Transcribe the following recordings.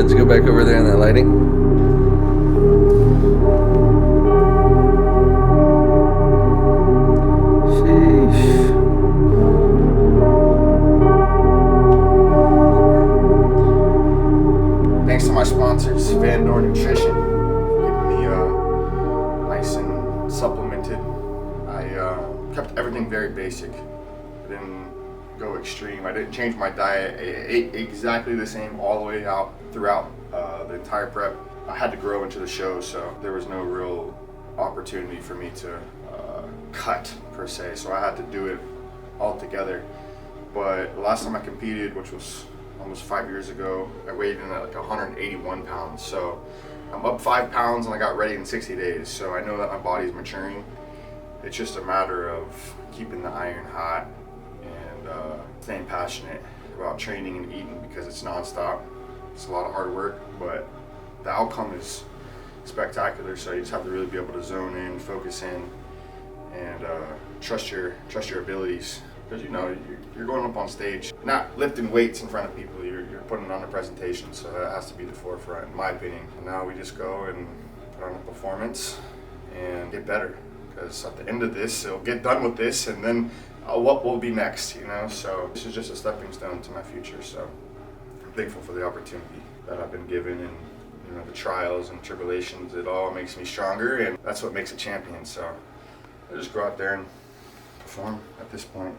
Let's go back over there in that lighting. Sheesh. Thanks to my sponsors, Dorn Nutrition, keeping me nice and supplemented. I kept everything very basic. I didn't go extreme. I didn't change my diet. I ate exactly the same all the way out throughout the entire prep. I had to grow into the show, so there was no real opportunity for me to cut per se. So I had to do it all together. But the last time I competed, which was almost 5 years ago, I weighed in at like 181 pounds. So I'm up 5 pounds and I got ready in 60 days. So I know that my body's maturing. It's just a matter of keeping the iron hot and staying passionate about training and eating, because it's nonstop. It's a lot of hard work, but the outcome is spectacular. So you just have to really be able to zone in, focus in, and trust your abilities. Because you know you're going up on stage, not lifting weights in front of people. You're putting on a presentation, so that has to be the forefront, in my opinion. And now we just go and put on a performance and get better. Because at the end of this, it'll get done with this, and then what will be next, you know? So this is just a stepping stone to my future. So I'm thankful for the opportunity that I've been given, and you know, the trials and tribulations. It all makes me stronger, and that's what makes a champion. So I just go out there and perform at this point.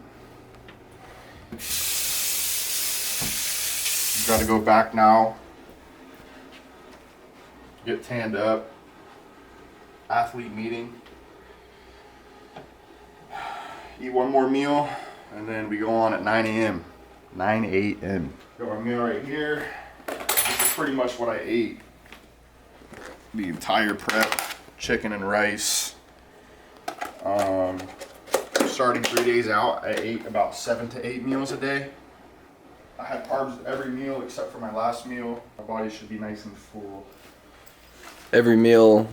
You got to go back now, get tanned up, athlete meeting, eat one more meal, and then we go on at 9 a.m. 9 a.m. Got my meal right here. This is pretty much what I ate the entire prep. Chicken and rice. Starting 3 days out, I ate about 7 to 8 meals a day. I had carbs every meal except for my last meal. My body should be nice and full. Every meal,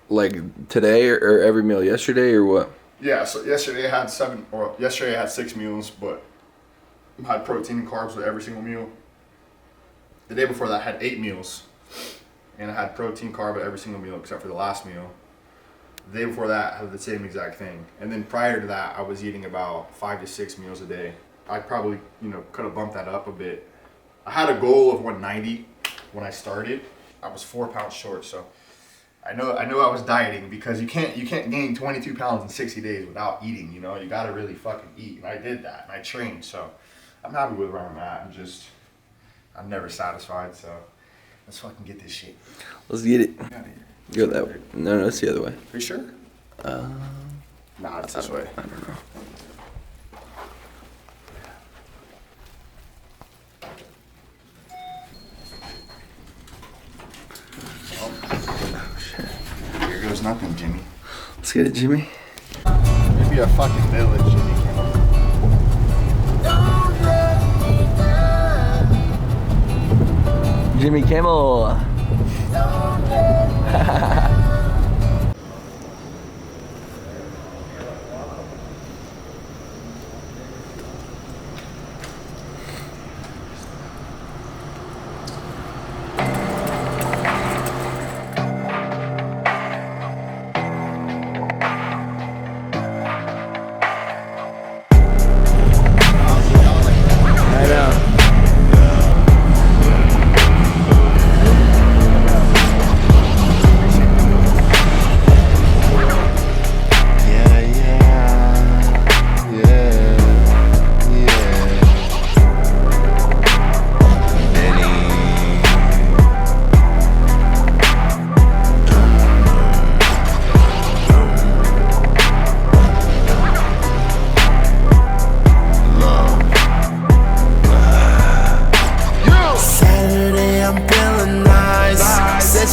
like today, or every meal yesterday, or what? Yeah, so yesterday I had 6 meals, but I had protein and carbs with every single meal. The day before that I had 8 meals, and I had protein, carb at every single meal except for the last meal. The day before that I had the same exact thing. And then prior to that I was eating about 5 to 6 meals a day. I probably, could have bumped that up a bit. I had a goal of 190 when I started. I was 4 pounds short, so I know I was dieting, because you can't gain 22 pounds in 60 days without eating, you gotta really fucking eat. And I did that, and I trained, so I'm happy with where I'm at. I'm never satisfied, so let's fucking get this shit. Let's get it. Get out of Go here. that way. No, it's the other way. Are you sure? Nah, it's this way. I don't know. Oh, shit. Here goes nothing, Jimmy. Let's get it, Jimmy. Maybe a fucking village, Jimmy. Jimmy Kimmel.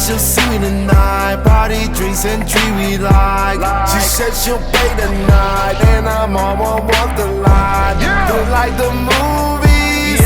She'll see me tonight, party, drinks and tree we like. She said she'll pay tonight, and I'm on walk the line. Feel like the movies,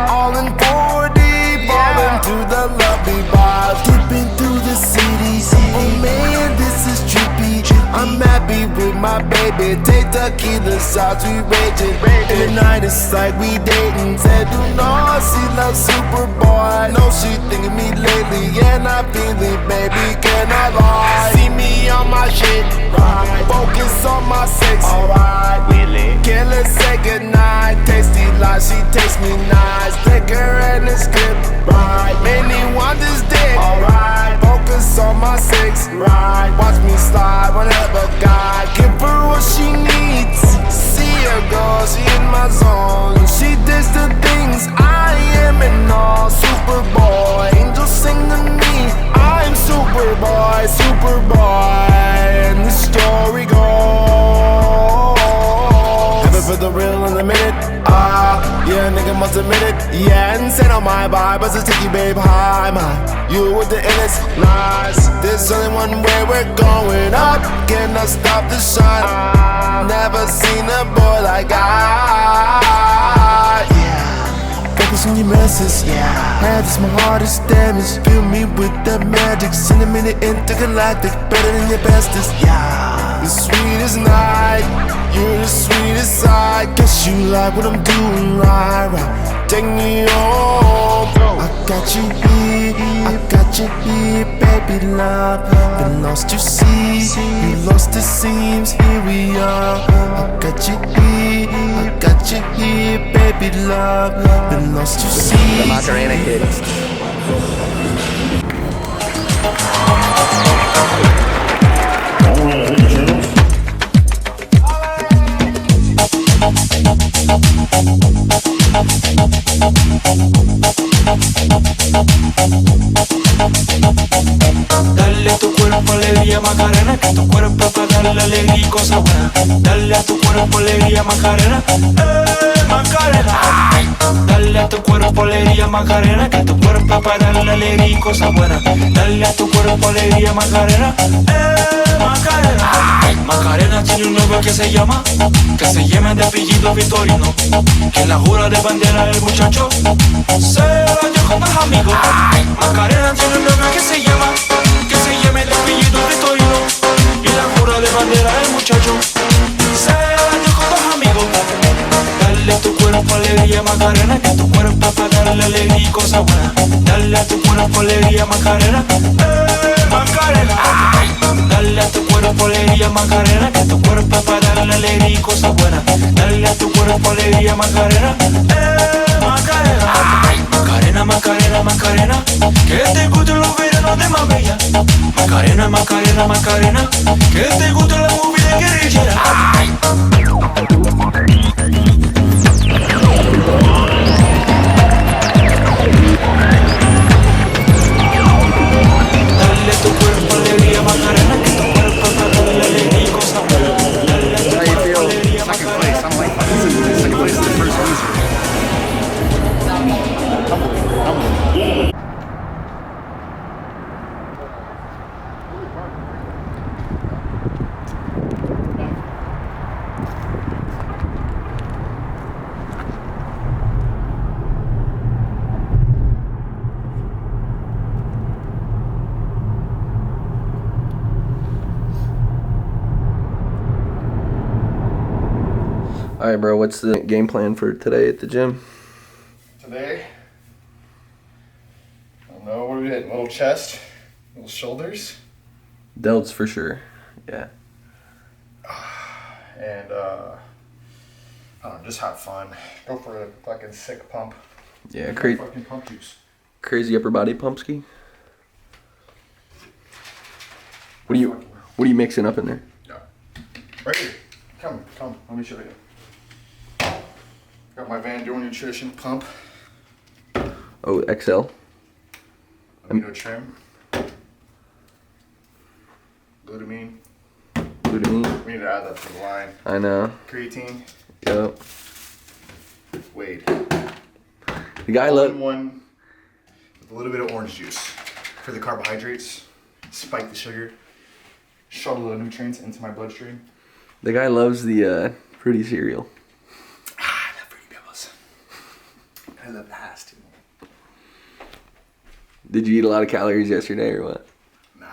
all in 4D, falling through the lovely vibes, dipping through the city. Oh man, this is trippy. I'm happy with my my baby. Take tequila shots, we raging. In the night it's like we dating. Said you know she loves Superboy. Know she thinking me lately, and I feel it, baby. Can I lie? See me on my shit, right? Focus on my sex, alright. Really? Can't let's say goodnight. Tasty like she tastes me nice. Liquor and the script, right? Many want this dick, alright. Focus on my sex, right? Watch me slide whenever God give her what she needs. See her go, she in my zone. She does the things I am and all. Superboy, angels sing to me. I'm Superboy, Superboy, and the story goes. Haven't felt the real in a minute. Yeah, nigga must admit it. Yeah, and say on my vibe, but to take you, babe, high, my. You with the illest, nice. There's only one way we're going up. Cannot stop the shine. Never seen a boy like I. Yeah. Focus on your messes. Yeah. Half my hardest damage. Fill me with that magic. Send a minute intergalactic. Better than your bestest. Yeah. The sweetest night. You're the sweetest side. Guess you like what I'm doing, right? Take me home. I got you here, I got you here, baby love. Been lost to sea, you lost the seams. Here we are. I got you here, I got you here, baby love. Been lost to sea. The Macarena kid. Dale a tu cuerpo alegría Macarena, que tu cuerpo es para darle alegría y cosas buenas. Dale a tu cuerpo alegría Macarena, Macarena. Dale a tu cuerpo alegría Macarena, que tu cuerpo es para darle alegría y cosas buenas. Dale a tu cuerpo alegría Macarena, Macarena. Macarena tiene un novio que se llama de apellido Vitorino, que la jura de bandera el muchacho se la dio con más amigos. Macarena tiene un novio que se llama de apellido Vitorino, y la jura de bandera el muchacho se la dio con más amigos. Dale a tu cuerpo alegría Macarena, que tu cuerpo es para darle alegría y cosas buenas. Dale a tu cuerpo alegría Macarena, Macarena. Dale a tu cuerpo alegría Macarena, que tu cuerpo es para darle alegría y cosas buenas. Dale a tu cuerpo alegría Macarena, Macarena. Macarena, Macarena, Macarena, que te gusten los veranos de Marbella. Macarena, Macarena, Macarena, que te guste la movida guerrillera. Dale a tu cuerpo alegría Macarena, que tu cuerpo para darle alegría y cosas buenas. Dale a tu cuerpo alegría Macarena. Second place is the first loser. All right, bro. What's the game plan for today at the gym? Today, I don't know, what are we hitting? Little chest, little shoulders, Delts for sure. Yeah. and I don't know, just have fun. Go for a fucking sick pump. Yeah. Fucking pump juice. Crazy upper body pump ski. What are you mixing up in there? Yeah. Right here. Come. Let me show you. Got my Van Dorn Nutrition pump. Oh, XL. Amino trim. Glutamine. Glutamine. We need to add that to the line. I know. Creatine. Yep. Wade. The guy All in loves. one with a little bit of orange juice for the carbohydrates. Spike the sugar. Shuttle the nutrients into my bloodstream. The guy loves the fruity cereal. I love Fruity Pebbles. I love the Hass too. Did you eat a lot of calories yesterday or what? Nah.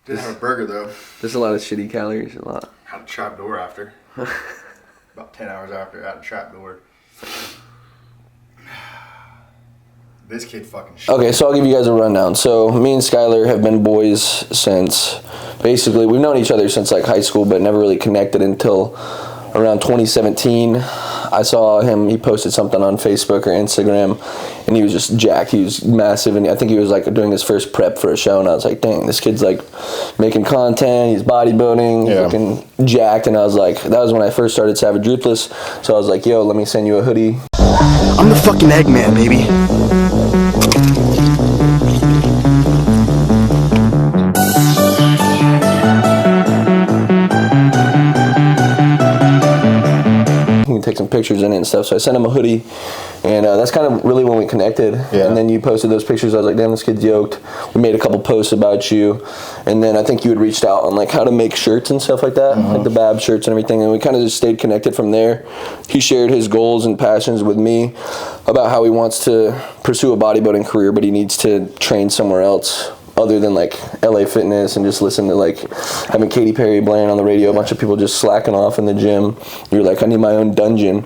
Didn't have a burger though. There's a lot of shitty calories. A lot. Had a trap door after. About 10 hours after, I had a trap door. This kid fucking shit. Okay, so I'll give you guys a rundown. So me and Skyler have been boys since, basically, we've known each other since like high school, but never really connected until around 2017. I saw him, he posted something on Facebook or Instagram, and he was just jacked. He was massive, and I think he was like doing his first prep for a show, and I was like, dang, this kid's like making content, he's bodybuilding, he's looking jacked, and I was like, that was when I first started Savage Ruthless, so I was like, yo, let me send you a hoodie. I'm the fucking Eggman, baby. You can take some pictures in it and stuff. So I sent him a hoodie, and that's kind of really when we connected. Yeah. And then you posted those pictures. I was like, damn, this kid's yoked. We made a couple posts about you, and then I think you had reached out on like how to make shirts and stuff like that, like the Bab shirts and everything. And we kind of just stayed connected from there. He shared his goals and passions with me about how he wants to pursue a bodybuilding career, but he needs to train somewhere else other than like LA Fitness, and just listen to like having Katy Perry blaring on the radio, a bunch of people just slacking off in the gym. You're like, I need my own dungeon.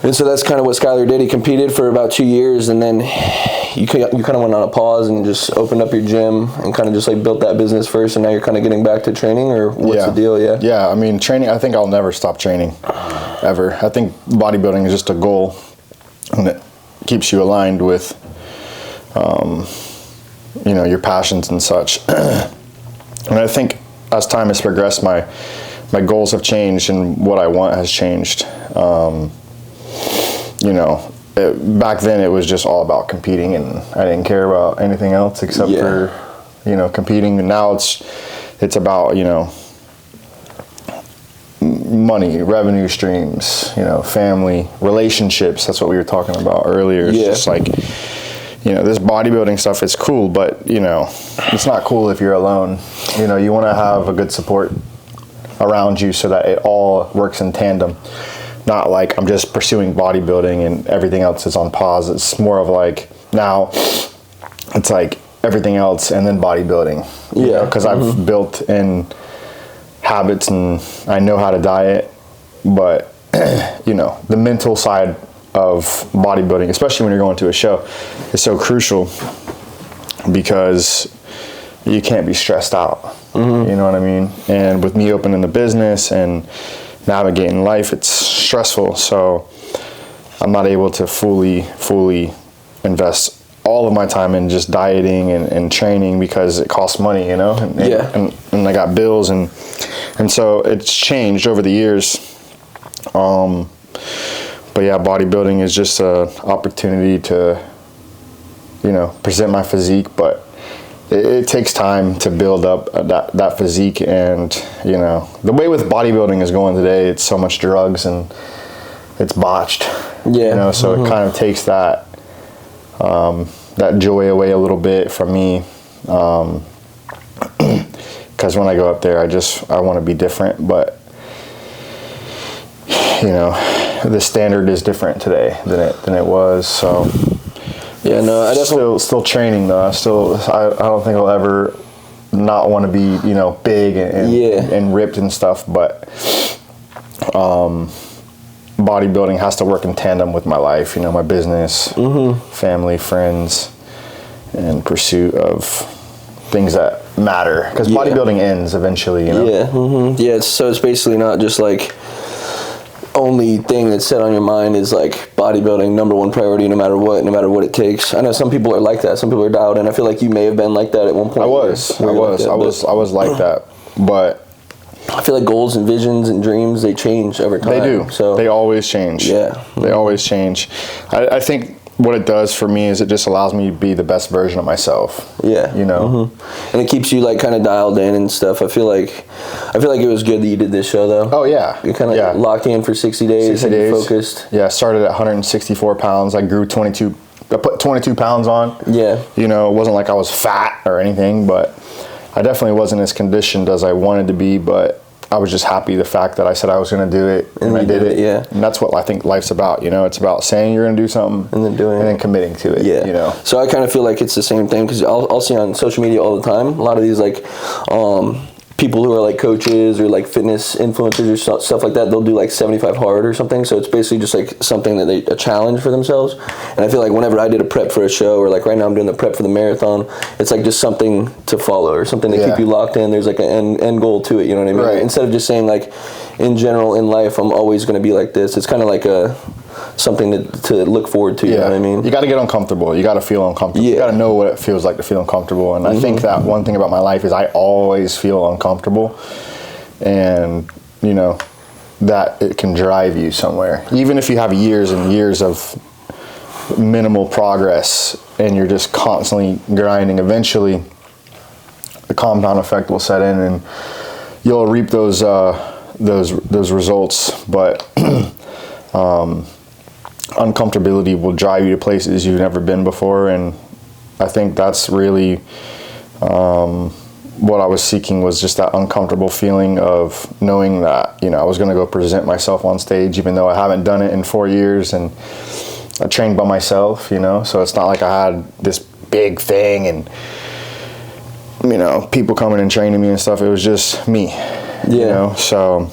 And so that's kind of what Skyler did. He competed for about 2 years, and then you kind of went on a pause and just opened up your gym and kind of just like built that business first, and now you're kind of getting back to training, or what's the deal? Yeah, I mean, training, I think I'll never stop training, ever. I think bodybuilding is just a goal, and it keeps you aligned with you know, your passions and such. And I think as time has progressed, my goals have changed, and what I want has changed. You know, back then it was just all about competing, and I didn't care about anything else except for, you know, competing. And now it's about, you know, money, revenue streams, you know, family, relationships. That's what we were talking about earlier. It's just like, you know, this bodybuilding stuff is cool, but, you know, it's not cool if you're alone. You know, you want to have a good support around you so that it all works in tandem. Not like I'm just pursuing bodybuilding and everything else is on pause. It's more of like, now it's like everything else and then bodybuilding. You know, because I've built in habits and I know how to diet, but, you know, the mental side of bodybuilding, especially when you're going to a show, is so crucial, because you can't be stressed out. You know what I mean? And with me opening the business and navigating life, it's stressful, so I'm not able to fully invest all of my time in just dieting and training, because it costs money, you know, and I got bills, and so it's changed over the years. But yeah, bodybuilding is just an opportunity to, you know, present my physique, but it takes time to build up that physique. And, you know, the way with bodybuilding is going today, it's so much drugs and it's botched. You know, so it kind of takes that that joy away a little bit from me. Because when I go up there, I want to be different, but, you know, the standard is different today than it was. So yeah, no, I definitely still training though. I don't think I'll ever not want to be, you know, big and ripped and stuff, but bodybuilding has to work in tandem with my life, you know, my business, family, friends, and pursuit of things that matter, because bodybuilding ends eventually, you know. So it's basically not just like only thing that's set on your mind is like bodybuilding #1 priority, no matter what it takes. I know some people are like that, some people are dialed in. I feel like you may have been like that at one point. I was like that, but I feel like goals and visions and dreams, they change over time. They do. So they always change. They always change. I think what it does for me is it just allows me to be the best version of myself. You know, and it keeps you like kind of dialed in and stuff. I feel like it was good that you did this show though. Oh yeah, you kind of locked in for 60 days. 60 days. Focused. Yeah, I started at 164 pounds. I grew 22. I put 22 pounds on. Yeah. You know, it wasn't like I was fat or anything, but I definitely wasn't as conditioned as I wanted to be. But I was just happy the fact that I said I was going to do it, and I did it. Yeah. And that's what I think life's about, you know. It's about saying you're going to do something and then doing it, and then committing to it. Yeah. You know. So I kind of feel like it's the same thing, because I'll see on social media all the time a lot of these like people who are like coaches or like fitness influencers or stuff like that. They'll do like 75 hard or something. So it's basically just like something that a challenge for themselves. And I feel like whenever I did a prep for a show, or like right now I'm doing the prep for the marathon, it's like just something to follow or something to keep you locked in. There's like an end goal to it. You know what I mean? Right. Instead of just saying like, in general in life, I'm always going to be like this. It's kind of like something to look forward to. You know what I mean? You got to get uncomfortable. You got to feel uncomfortable. You got to know what it feels like to feel uncomfortable. And I think that one thing about my life is I always feel uncomfortable, and you know that it can drive you somewhere. Even if you have years and years of minimal progress and you're just constantly grinding, eventually the compound effect will set in and you'll reap those results. But uncomfortability will drive you to places you've never been before, and I think that's really what I was seeking, was just that uncomfortable feeling of knowing that, you know, I was going to go present myself on stage, even though I haven't done it in 4 years, and I trained by myself, you know, so it's not like I had this big thing and, you know, people coming and training me and stuff. It was just me, you know, so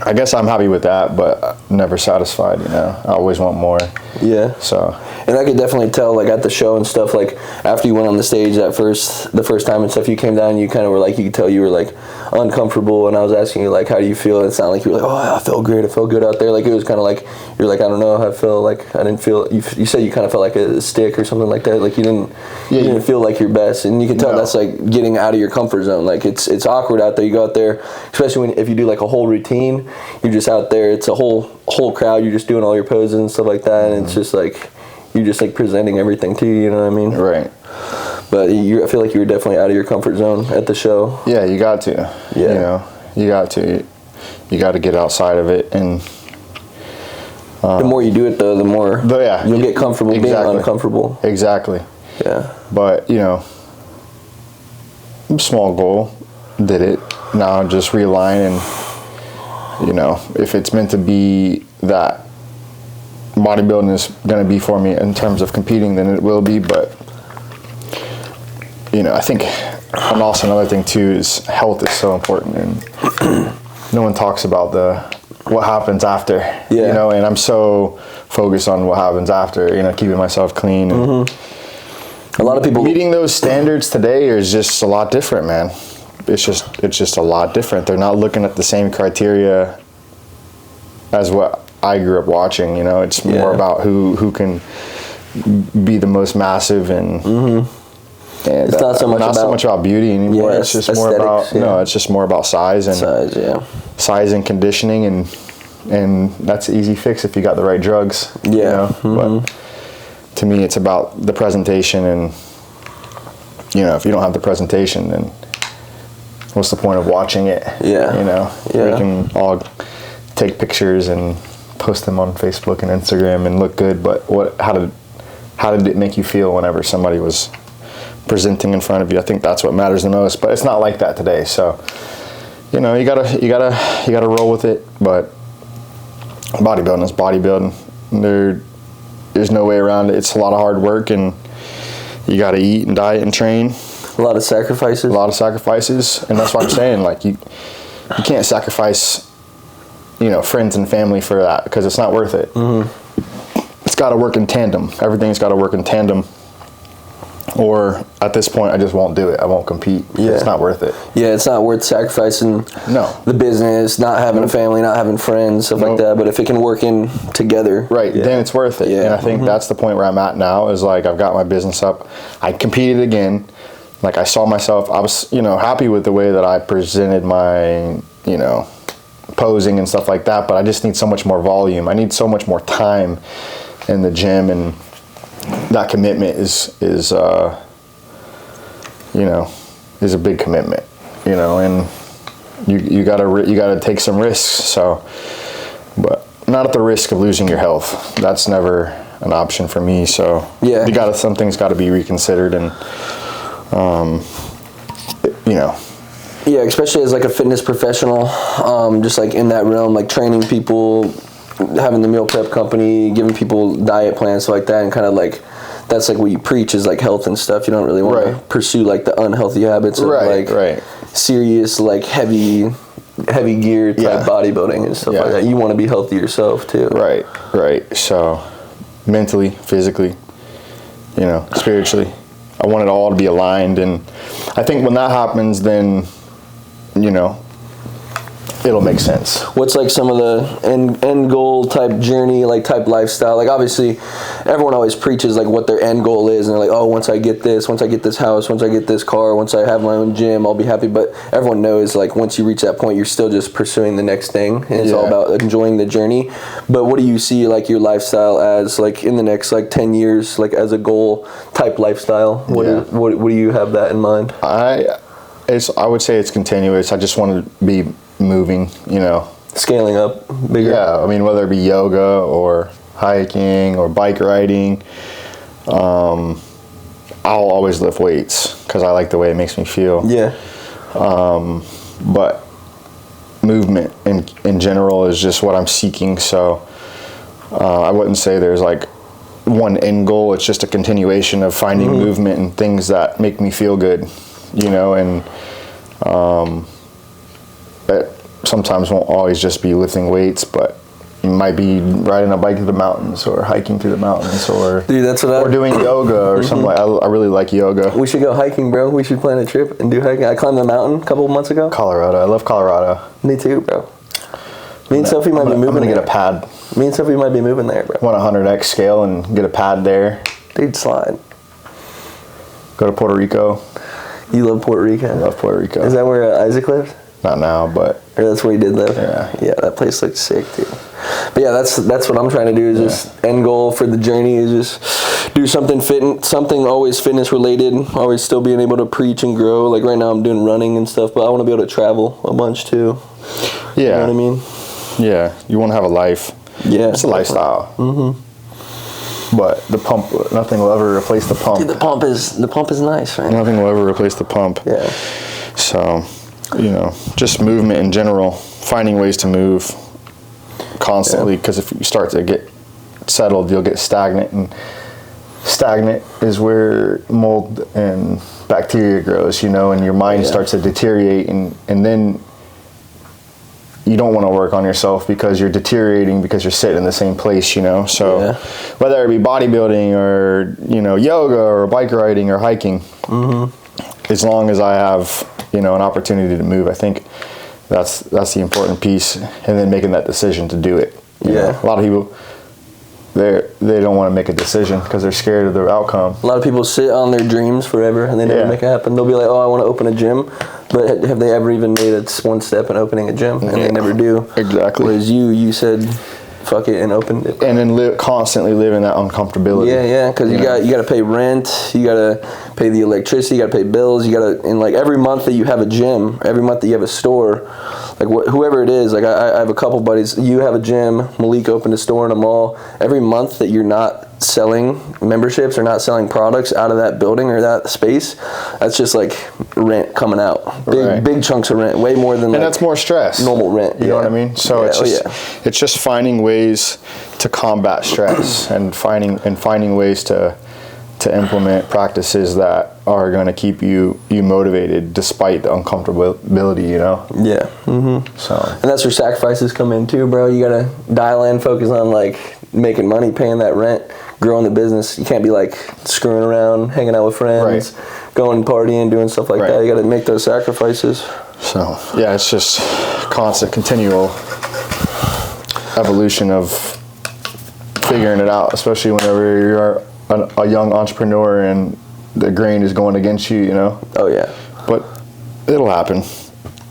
I guess I'm happy with that, but never satisfied, you know. I always want more. Yeah. So. And I could definitely tell, like, at the show and stuff, like, after you went on the stage the first time and stuff, you came down, you kind of were, like, you could tell you were, like, uncomfortable, and I was asking you, like, how do you feel? And it sounded like you were like, oh, I felt great, I felt good out there. Like, it was kind of like, you're like, I don't know, I feel like, I didn't feel, you said you kind of felt like a stick or something like that, like, you didn't feel like your best, and you could tell that's, like, getting out of your comfort zone. Like, it's awkward out there. You go out there, especially if you do, like, a whole routine, you're just out there, it's a whole crowd, you're just doing all your poses and stuff like that, and it's just, like, you're just like presenting everything to you, you know what I mean? Right. But I feel like you were definitely out of your comfort zone at the show. Yeah, you got to. Yeah. You know, you got to. You got to get outside of it, and the more you do it, though, the more you'll get comfortable being uncomfortable. Exactly. Yeah. But you know, small goal, did it. Now just realign, and you know, if it's meant to be that bodybuilding is going to be for me in terms of competing, then it will be. But you know, I think, and also another thing too is health is so important, and no one talks about what happens after. You know, and I'm so focused on what happens after, you know, keeping myself clean. And a lot of people meeting those standards today is just a lot different, man. It's just a lot different. They're not looking at the same criteria as what I grew up watching. You know, it's more about who can be the most massive, and it's not so much about beauty anymore. It's just more about it's just more about size and conditioning, and that's an easy fix if you got the right drugs. You know? But to me, it's about the presentation, and you know, if you don't have the presentation, then what's the point of watching it? You know, we can all take pictures and post them on Facebook and Instagram and look good, but how did it make you feel whenever somebody was presenting in front of you? I think that's what matters the most, but it's not like that today. So, you know, you gotta roll with it. But bodybuilding is bodybuilding. There's no way around it. It's a lot of hard work, and you gotta eat and diet and train. A lot of sacrifices. And that's what I'm saying. Like you can't sacrifice, you know, friends and family for that, because it's not worth it. It's got to work in tandem. Everything's got to work in tandem. Or at this point, I just won't do it. I won't compete. It's not worth it. Yeah, it's not worth sacrificing the business, not having a family, not having friends, stuff like that. But if it can work in together, then it's worth it. And I think that's the point where I'm at now, is like, I've got my business up. I competed again. Like, I saw myself, I was, you know, happy with the way that I presented my, you know, posing and stuff like that, but I just need so much more volume. I need so much more time in the gym, and that commitment is you know, is a big commitment, you know, and you gotta take some risks. So, but not at the risk of losing your health. That's never an option for me. So something's got to be reconsidered, and you know, Yeah, especially as like a fitness professional, just like in that realm, like training people, having the meal prep company, giving people diet plans, stuff like that, and kind of like that's like what you preach is like health and stuff. You don't really want to pursue like the unhealthy habits of like serious like heavy gear type bodybuilding and stuff like that. You want to be healthy yourself too. Right. So mentally, physically, you know, spiritually, I want it all to be aligned, and I think when that happens, then, you know, it'll make sense. What's like some of the end goal type journey, like type lifestyle? Like obviously everyone always preaches like what their end goal is, and they're like, oh, once I get this house, once I get this car, once I have my own gym, I'll be happy. But everyone knows like once you reach that point, you're still just pursuing the next thing, and it's all about enjoying the journey. But what do you see like your lifestyle as like in the next like 10 years, like as a goal type lifestyle? What do you have that in mind? I would say it's continuous. I just want to be moving, you know. Scaling up bigger? Yeah, I mean, whether it be yoga or hiking or bike riding, I'll always lift weights because I like the way it makes me feel. Yeah. But movement in general is just what I'm seeking, so I wouldn't say there's like one end goal. It's just a continuation of finding movement and things that make me feel good, you know, and that sometimes won't always just be lifting weights, but it might be riding a bike to the mountains or hiking through the mountains or doing yoga or something like I really like yoga. We should go hiking, bro. We should plan a trip and do hiking. I climbed the mountain a couple of months ago. Colorado. I love Colorado. Me too, bro. Me and Sophie might be moving. I'm gonna get a pad. Me and Sophie might be moving there, bro. Want a 100x scale and get a pad there. Dude, slide. Go to Puerto Rico. You love Puerto Rico? I love Puerto Rico. Is that where Isaac lives? Not now, but... Or that's where he did live? Yeah, that place looked sick, dude. But yeah, that's what I'm trying to do is just end goal for the journey is just do something something always fitness related, always still being able to preach and grow. Like right now I'm doing running and stuff, but I want to be able to travel a bunch too. Yeah. You know what I mean? Yeah, you want to have a life. Yeah. It's a lifestyle. But the pump, nothing will ever replace the pump. Dude, the pump is nice, man. Nothing will ever replace the pump. Yeah. So, you know, just movement in general, finding ways to move constantly, because if you start to get settled, you'll get stagnant, and stagnant is where mold and bacteria grows, you know, and your mind starts to deteriorate, and then you don't want to work on yourself because you're deteriorating because you're sitting in the same place, you know. So whether it be bodybuilding or, you know, yoga or bike riding or hiking, as long as I have, you know, an opportunity to move, I think that's the important piece, and then making that decision to do it. You know? A lot of people, they don't want to make a decision because they're scared of their outcome. A lot of people sit on their dreams forever and they never make it happen. They'll be like, oh, I want to open a gym, but have they ever even made one step in opening a gym? And they never do. Exactly. Whereas you said, fuck it, and opened it. And then constantly live in that uncomfortability. Yeah, because you got to pay rent, you got to pay the electricity, you got to pay bills, you got to, and like every month that you have a gym, every month that you have a store, like whoever it is, like I have a couple buddies, you have a gym, Malik opened a store in a mall, every month that you're not selling memberships or not selling products out of that building or that space, that's just like rent coming out. Big chunks of rent, way more than and that's more stress. Normal rent. You know what I mean? So it's just finding ways to combat stress and finding ways to implement practices that are going to keep you motivated despite the uncomfortability, you know? Yeah. So. And that's where sacrifices come in too, bro. You got to dial in, focus on like making money, paying that rent, growing the business. You can't be like screwing around, hanging out with friends, going partying, doing stuff like that. You got to make those sacrifices. So, yeah, it's just constant, continual evolution of figuring it out, especially whenever you're a young entrepreneur and the grain is going against you, you know? Oh, yeah. But it'll happen.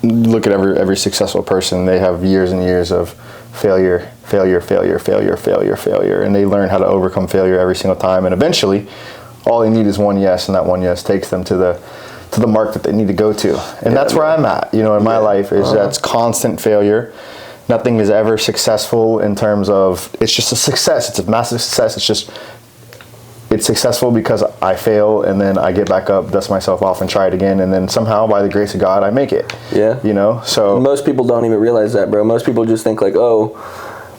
Look at every successful person. They have years and years of failure, and they learn how to overcome failure every single time, and eventually all they need is one yes, and that one yes takes them to the mark that they need to go to. And that's where I'm at, you know, in my life, is that's constant failure. Nothing is ever successful in terms of, it's just a success. It's a massive success. It's just it's successful because I fail and then I get back up, dust myself off and try it again. And then somehow by the grace of God, I make it. Yeah. You know, so. Most people don't even realize that, bro. Most people just think like, oh,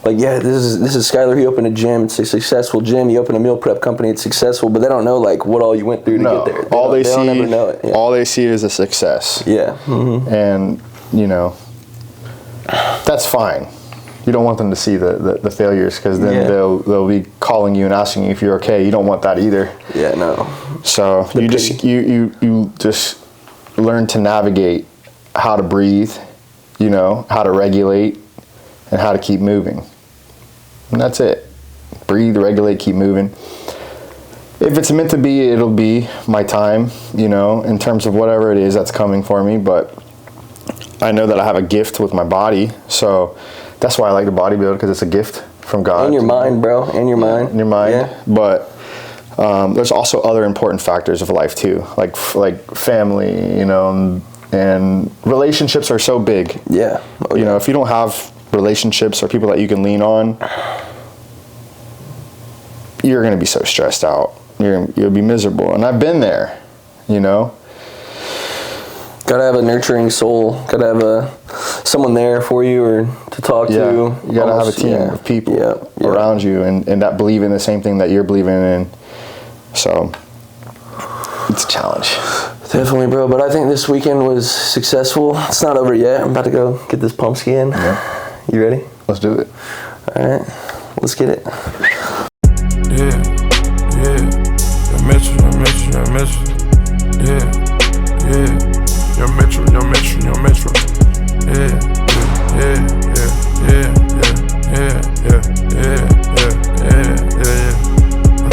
like, yeah, this is Skyler. He opened a gym. It's a successful gym. He opened a meal prep company. It's successful, but they don't know like what all you went through to get there. All they don't ever know it. Yeah. All they see is a success. Yeah. Mm-hmm. And, you know, that's fine. You don't want them to see the failures because then they'll be calling you and asking you if you're okay. You don't want that either. Yeah, no. So you just learn to navigate how to breathe, you know, how to regulate, and how to keep moving. And that's it. Breathe, regulate, keep moving. If it's meant to be, it'll be my time, you know, in terms of whatever it is that's coming for me. But I know that I have a gift with my body, so that's why I like to bodybuild, because it's a gift from God. And your mind, bro. And your mind. And your mind. Yeah. But there's also other important factors of life too, like family, you know, and relationships are so big. Yeah. You know, if you don't have relationships or people that you can lean on, you're going to be so stressed out. You'll be miserable. And I've been there, you know. Gotta have a nurturing soul. Gotta have someone there for you or to talk to. You gotta have a team of people around you and that believe in the same thing that you're believing in. So it's a challenge. Definitely, bro. But I think this weekend was successful. It's not over yet. I'm about to go get this pump ski in. Yeah. You ready? Let's do it. All right. Let's get it. Yeah. I miss you. Yeah. Your metro. Yeah.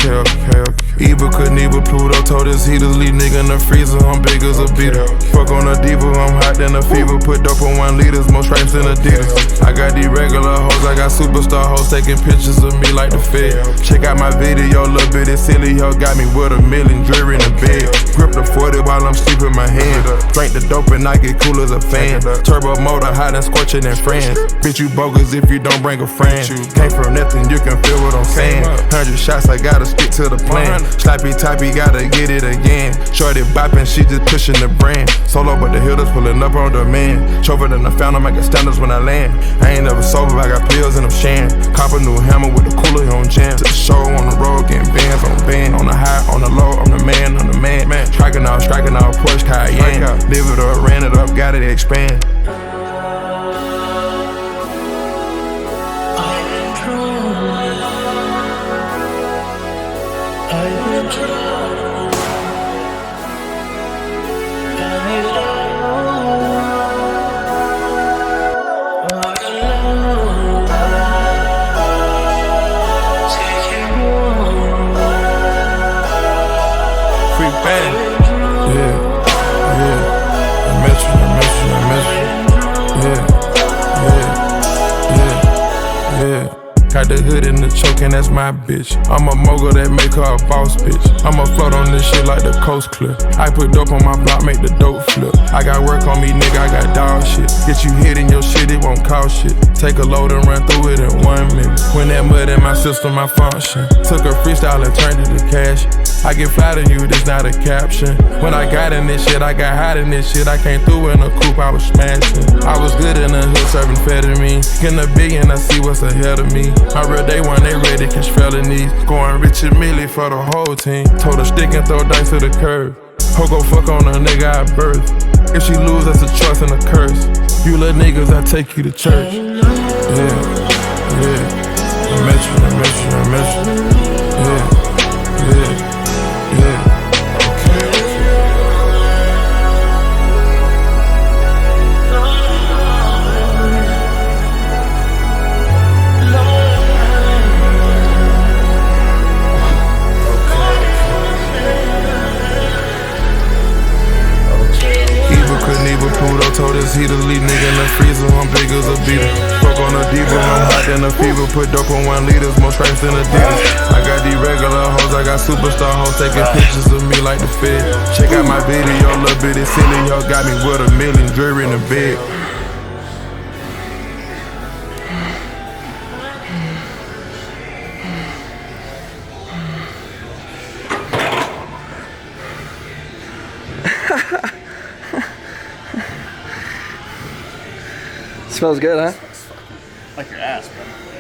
Okay. Eva couldn't even Pluto told his heaters leave nigga in the freezer. I'm big as a beater. Fuck on a diva, I'm hot than a fever. Put dope on 1 liters, more stripes than Adidas. I got these regular hoes, I got superstar hoes taking pictures of me like the Fed. Check out my video, little bit of silly hoe got me with $1 million jewelry in the bed. Grip the 40 while I'm sleeping my hand. Drink the dope and I get cool as a fan. Turbo motor hot and scorching in France. Bitch, you bogus if you don't bring a friend. Came from nothing, you can feel what I'm saying. 100 shots, I gotta stick to the plan. Slappy toppy, gotta get it again. Shorty bopping, she just pushing the brand. Solo, but the hitters pulling up on demand. Chover than the fountain, I got standards when I land. I ain't never sober, I got pills and I'm shan. Cop a new hammer with the cooler on jam. To the show on the road, getting bands on band. On the high, on the low, I'm the man. Striking off, Porsche Cayenne. Live it up, ran it up, got it expand. Got the hood in the choke and that's my bitch. I'm a mogul that make her a boss bitch. I'ma float on this shit like the coast clip. I put dope on my block, make the dope flip. I got work on me, nigga, I got dog shit. Get you hit in your shit, it won't cost shit. Take a load and run through it in 1 minute. When that mud in my system, I function. Took a freestyle and turned it to cash. I get fly to you, this not a caption. When I got in this shit, I got hot in this shit. I came through in a coupe, I was smashing. I was good in the hood, serving amphetamine. Getting a billion, I see what's ahead of me. My real day one, they ready, catch felonies. Going Richard Millie for the whole team. Told her stick and throw dice to the curb. Ho go fuck on a nigga I birth. If she lose, that's a choice and a curse. You little niggas, I take you to church. Yeah. I miss you. Yeah. Pluto told his heaters leave nigga in the freezer. I'm big as a beater. Fuck on a diva, I'm hot than a fever. Put dope on 1 liters, more stripes than Adidas. I got these regular hoes, I got superstar hoes taking pictures of me like the Fed. Check out my video, little bit of silly hoe got me with $1 million jewelry in the bed. Smells good, huh?